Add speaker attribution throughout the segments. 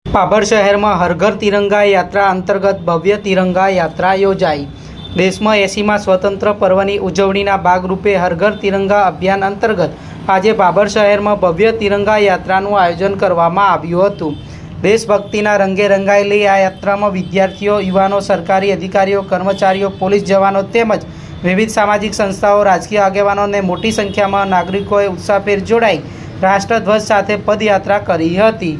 Speaker 1: પાભર શહેરમાં હર ઘર તિરંગા યાત્રા અંતર્ગત ભવ્ય તિરંગા યાત્રા યોજાઈ। દેશમાં 80મા સ્વતંત્ર પર્વની ઉજવણીના ભાગરૂપે હર ઘર તિરંગા અભિયાન અંતર્ગત આજે પાભર શહેરમાં ભવ્ય તિરંગા યાત્રાનું આયોજન કરવામાં આવ્યું હતું। દેશભક્તિના રંગે રંગાયેલી આ યાત્રામાં વિદ્યાર્થીઓ, યુવાનો, સરકારી અધિકારીઓ, કર્મચારીઓ, પોલીસ જવાનો તેમજ વિવિધ સામાજિક સંસ્થાઓ, રાજકીય આગેવાનો અને મોટી સંખ્યામાં નાગરિકોએ ઉત્સાહભેર જોડાઈ રાષ્ટ્રધ્વજ સાથે પદયાત્રા કરી હતી।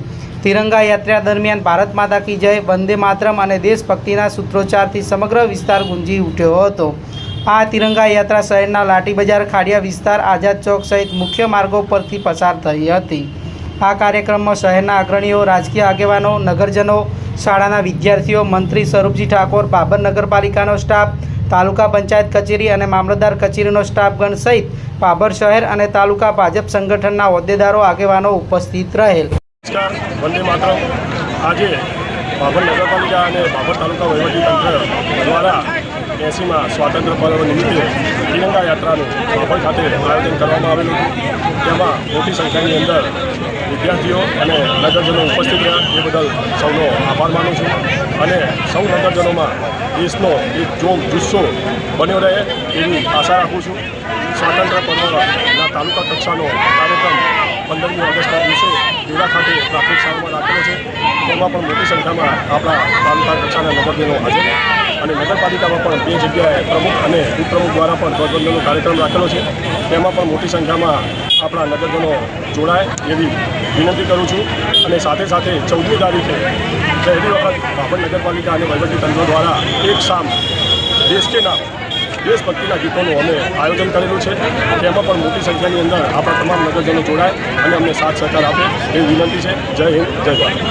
Speaker 1: तिरंगा यात्रा दरमियान भारत माता की जय, वंदे मातरम और देशभक्तिना सूत्रोच्चारथी समग्र विस्तार गूंजी उठ्यो हतो। आ तिरंगा यात्रा शहरना लाठी बजार, खाड़िया विस्तार, आझाद चौक सहित मुख्य मार्गों परथी पसार थई हती। आ कार्यक्रम में शहरना अग्रणीओ, राजकीय आगेवानो, नगरजनों, शाळाना विद्यार्थीओ, मंत्री स्वरूपजी ठाकोर, बाबर नगरपालिकानो स्टाफ, तालुका पंचायत कचेरी और मामलतदार कचेरीनो स्टाफगण सहित पाभर शहर और तालुका भाजप संगठनना होद्देदारो, आगेवानो उपस्थित रहेल।
Speaker 2: नमस्कार, वंदे मातरम। आज पाभर नगरपालिका और पाभर तालुका वहीवटीतंत्र द्वारा 80મા स्वातंत्र्य पर्व निमित्ते तिरंगा यात्रा पाभर खाते आयोजन करवामां आवेलुं हतुं। तेमां मोटी संख्यानी अंदर विद्यार्थीओ और नगरजनों उपस्थित रह्या, ए बदल सौनो आभार मानु छुं अने सौ नगरजनों देशनो एक जोम जुस्सो बन्यो रहे एवी आशा राखुं छुं। स्वातंत्र्य पर्वना तालुका कक्षानो कार्यक्रम 15મી ઓગસ્ટના દિવસે વેરા ખાતે પ્રાથમિક શાળામાં રાખેલો છે। તેમાં પણ મોટી સંખ્યામાં આપણા તાલુકા કક્ષાના નગરજનો હાજર અને નગરપાલિકામાં પણ 2 જગ્યાએ પ્રમુખ અને ઉપપ્રમુખ દ્વારા પણ ધ્વજવંદનનો કાર્યક્રમ રાખેલો છે। તેમાં પણ મોટી સંખ્યામાં આપણા નગરજનો જોડાય એવી વિનંતી કરું છું અને સાથે સાથે 14મી તારીખે પહેલી વખત પાભર નગરપાલિકા અને વહીવટીતંત્ર દ્વારા એક શામ દેશ કે નામ देशभक्तिना गीतों अमे आयोजन करेलू है। तेमां पण मोटी संख्यानी अंदर आपणा तमाम नगरजनों जोड़ाय और अमने साथ सहकार आपे एवी विनंती है। जय हिंद, जय भारत।